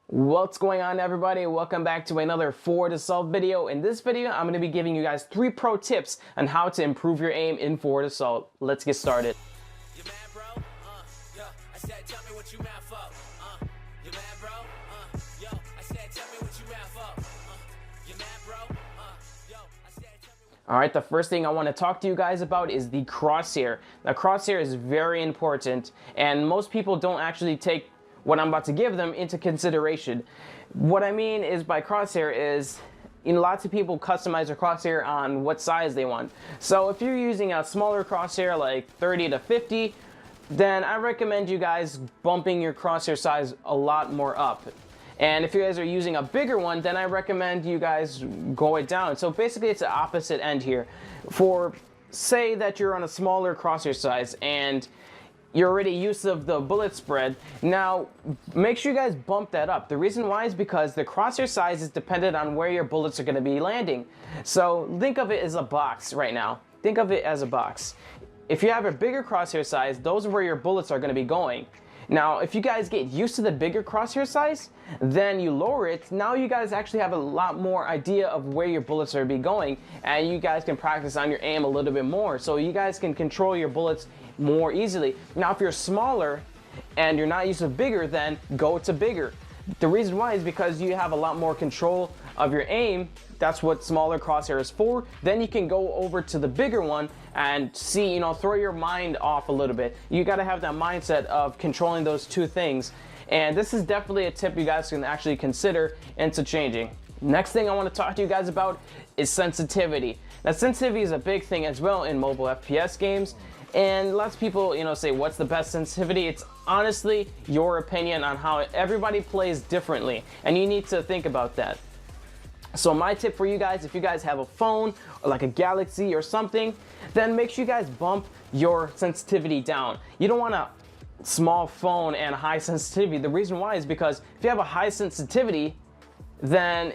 What's going on, everybody? Welcome back to another Forward Assault video. In this video, I'm going to be giving you guys 3 pro tips on how to improve your aim in Forward Assault. Let's get started. You mad, bro? Yo, I said, tell me what you mad for. You mad, bro? Yo, I said, tell me what you mad for. You mad, bro? Yo, I said, tell me what... Alright, the first thing I want to talk to you guys about is the crosshair. The crosshair is very important, and most people don't actually take what I'm about to give them into consideration. What I mean is by crosshair is, lots of people customize their crosshair on what size they want. So if you're using a smaller crosshair like 30 to 50, then I recommend you guys bumping your crosshair size a lot more up. And if you guys are using a bigger one, then I recommend you guys go it down. So basically it's the opposite end here. For say that you're on a smaller crosshair size and you're already used to the bullet spread, now make sure you guys bump that up. The reason why is because the crosshair size is dependent on where your bullets are going to be landing. So think of it as a box right now. Think of it as a box. If you have a bigger crosshair size, those are where your bullets are going to be going. Now, if you guys get used to the bigger crosshair size, then you lower it. Now you guys actually have a lot more idea of where your bullets are be going, and you guys can practice on your aim a little bit more. So you guys can control your bullets more easily. Now, if you're smaller and you're not used to bigger, then go to bigger. The reason why is because you have a lot more control of your aim. That's what smaller crosshair is for. Then you can go over to the bigger one and see, throw your mind off a little bit. You got to have that mindset of controlling those two things. And this is definitely a tip you guys can actually consider into changing. Next thing I want to talk to you guys about is sensitivity. Now, sensitivity is a big thing as well in mobile FPS games. And lots of people, say, what's the best sensitivity? It's honestly your opinion on how everybody plays differently. And you need to think about that. So my tip for you guys, if you guys have a phone or like a Galaxy or something, then make sure you guys bump your sensitivity down. You don't want a small phone and high sensitivity. The reason why is because if you have a high sensitivity, then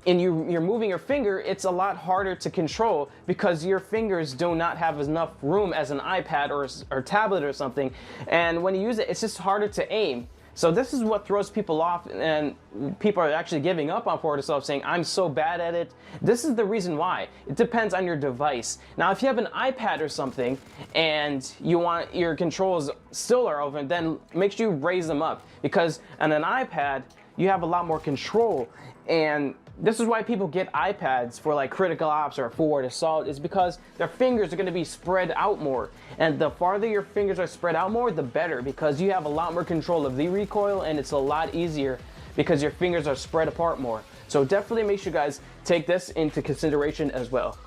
you're moving your finger, it's a lot harder to control because your fingers do not have enough room as an iPad or tablet or something. And when you use it, it's just harder to aim. So this is what throws people off, and people are actually giving up on Forward Assault, saying, I'm so bad at it. This is the reason why. It depends on your device. Now, if you have an iPad or something, and you want your controls still are open, then make sure you raise them up. Because on an iPad, you have a lot more control. And this is why people get iPads for like Critical Ops or Forward Assault, is because their fingers are going to be spread out more. And the farther your fingers are spread out more, the better, because you have a lot more control of the recoil, and it's a lot easier because your fingers are spread apart more. So definitely make sure you guys take this into consideration as well.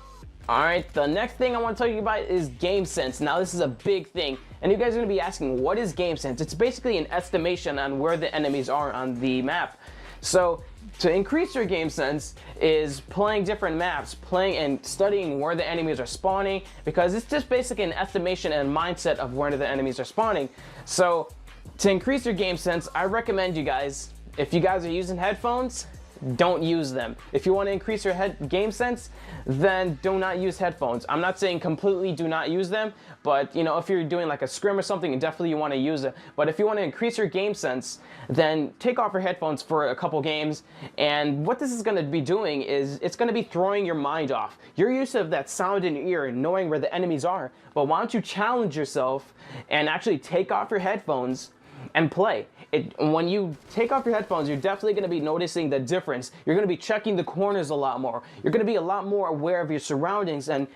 Alright, the next thing I want to tell you about is Gamesense. Now, this is a big thing, and you guys are going to be asking, what is Gamesense? It's basically an estimation on where the enemies are on the map. So to increase your game sense is playing different maps, playing and studying where the enemies are spawning, because it's just basically an estimation and mindset of where the enemies are spawning. So to increase your game sense, I recommend you guys, if you guys are using headphones, don't use them. If you want to increase your game sense, then do not use headphones. I'm not saying completely do not use them, but if you're doing like a scrim or something, definitely you want to use it. But if you want to increase your game sense, then take off your headphones for a couple games. And what this is going to be doing is it's going to be throwing your mind off. You're used to that sound in your ear and knowing where the enemies are, but why don't you challenge yourself and actually take off your headphones and play. When you take off your headphones, you're definitely going to be noticing the difference. You're going to be checking the corners a lot more. You're going to be a lot more aware of your surroundings, and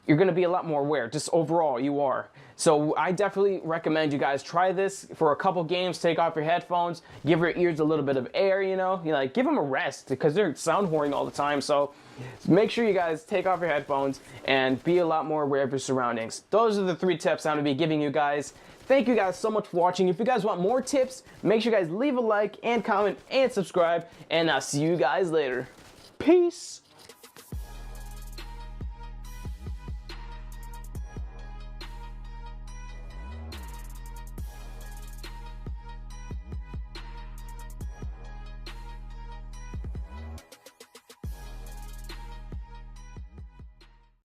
you're going to be a lot more aware. Just overall, you are. So I definitely recommend you guys try this for a couple games. Take off your headphones, give your ears a little bit of air, like give them a rest, because they're sound whoring all the time. So make sure you guys take off your headphones and be a lot more aware of your surroundings. Those are the 3 tips I'm going to be giving you guys. Thank you guys so much for watching. If you guys want more tips, make sure you guys leave a like and comment and subscribe, and I'll see you guys later. Peace.